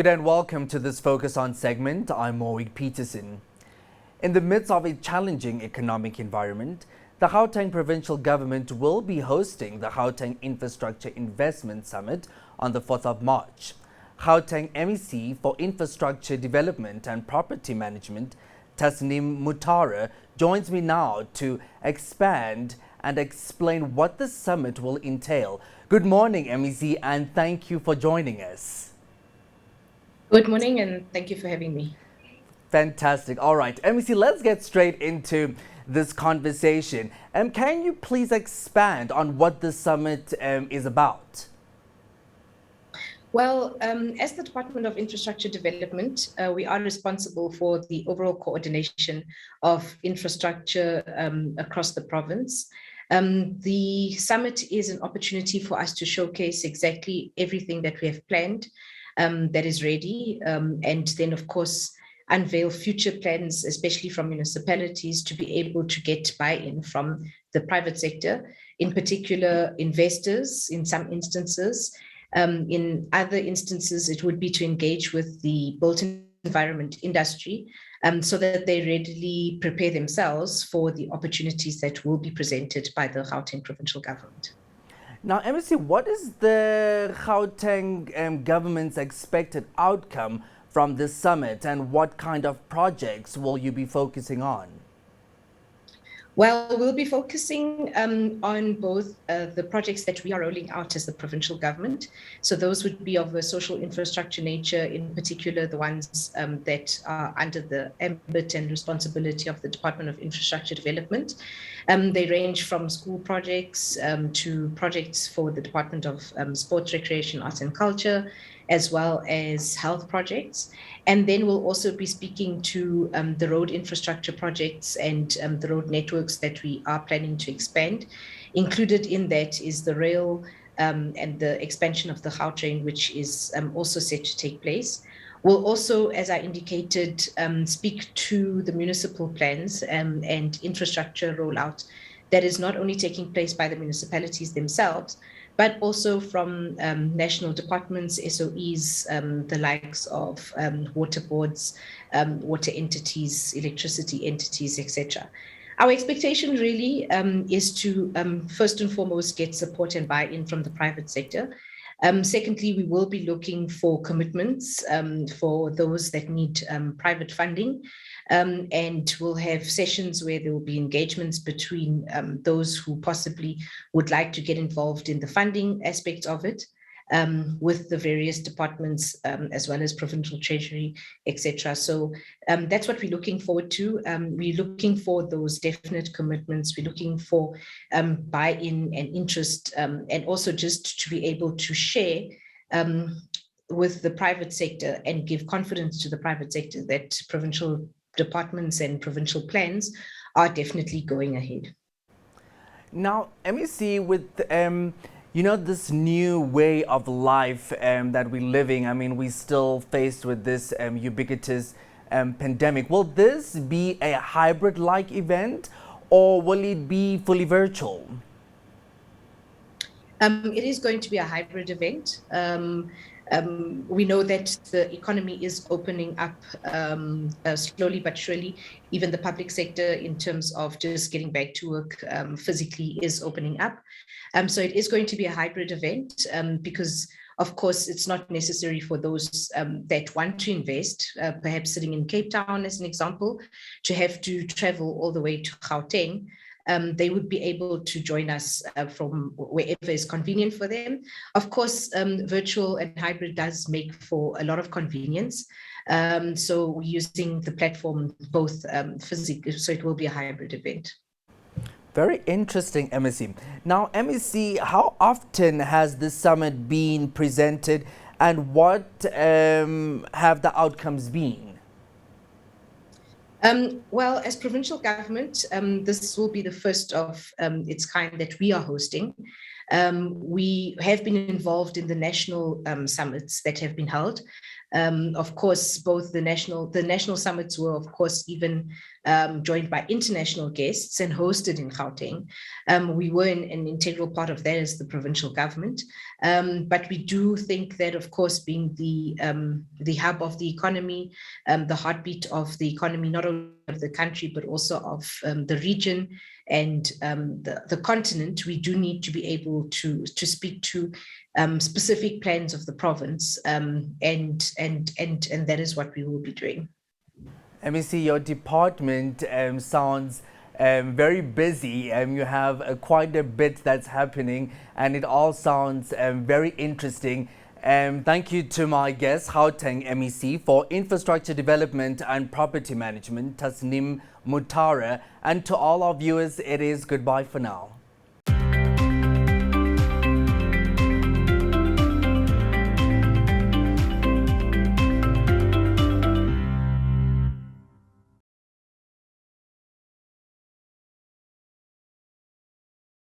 Good day and welcome to this Focus On segment. I'm Morwick Pietersen. In the midst of a challenging economic environment, the Gauteng Provincial Government will be hosting the Gauteng Infrastructure Investment Summit on the 4th of March. Gauteng MEC for Infrastructure Development and Property Management, Tasneem Motara, joins me now to expand and explain what the summit will entail. Good morning, MEC, and thank you for joining us. Good morning, and thank you for having me. Fantastic. All right, MEC, let's get straight into this conversation. Can you please expand on what the summit is about? Well, as the Department of Infrastructure Development, we are responsible for the overall coordination of infrastructure across the province. The summit is an opportunity for us to showcase exactly everything that we have planned, that is ready, and then, of course, unveil future plans, especially from municipalities, to be able to get buy-in from the private sector, in particular investors in some instances. In other instances, it would be to engage with the built environment industry so that they readily prepare themselves for the opportunities that will be presented by the Gauteng Provincial Government. Now, MEC, what is the Gauteng government's expected outcome from this summit, and what kind of projects will you be focusing on? Well, we'll be focusing on both the projects that we are rolling out as the provincial government. So those would be of a social infrastructure nature, in particular the ones that are under the ambit and responsibility of the Department of Infrastructure Development. They range from school projects to projects for the Department of Sports, Recreation, Arts and Culture, as well as health projects. And then we'll also be speaking to the road infrastructure projects and the road networks that we are planning to expand. Included in that is the rail and the expansion of the Gautrain, which is also set to take place. We'll also, as I indicated, speak to the municipal plans and infrastructure rollout that is not only taking place by the municipalities themselves, but also from national departments, SOEs, the likes of water boards, water entities, electricity entities, etc. Our expectation really is to first and foremost get support and buy-in from the private sector. Secondly, we will be looking for commitments for those that need private funding. And we'll have sessions where there will be engagements between those who possibly would like to get involved in the funding aspects of it, with the various departments, as well as provincial treasury, etc. So that's what we're looking forward to. We're looking for those definite commitments. We're looking for buy-in and interest, and also just to be able to share with the private sector and give confidence to the private sector that provincial departments and provincial plans are definitely going ahead. Now, MEC, with this new way of life that we're living, I mean, we're still faced with this ubiquitous pandemic. Will this be a hybrid-like event, or will it be fully virtual? It is going to be a hybrid event. We know that the economy is opening up slowly but surely. Even the public sector, in terms of just getting back to work physically, is opening up. So it is going to be a hybrid event because, of course, it's not necessary for those that want to invest, perhaps sitting in Cape Town, as an example, to have to travel all the way to Gauteng. They would be able to join us from wherever is convenient for them. Of course, virtual and hybrid does make for a lot of convenience. So we're using the platform both physically, so it will be a hybrid event. Very interesting, MEC. Now, MEC, how often has this summit been presented, and what have the outcomes been? Well, as provincial government, this will be the first of its kind that we are hosting. We have been involved in the national summits that have been held. Of course, both the national summits were, of course, even joined by international guests and hosted in Gauteng. We were an integral part of that as the provincial government. But we do think that, of course, being the hub of the economy, the heartbeat of the economy, not only of the country, but also of the region and the continent, we do need to be able to speak to specific plans of the province, and that is what we will be doing. MEC, your department sounds very busy. You have quite a bit that's happening, and it all sounds very interesting. Thank you to my guest, Gauteng MEC for Infrastructure Development and Property Management, Tasneem Motara. And to all our viewers, it is goodbye for now.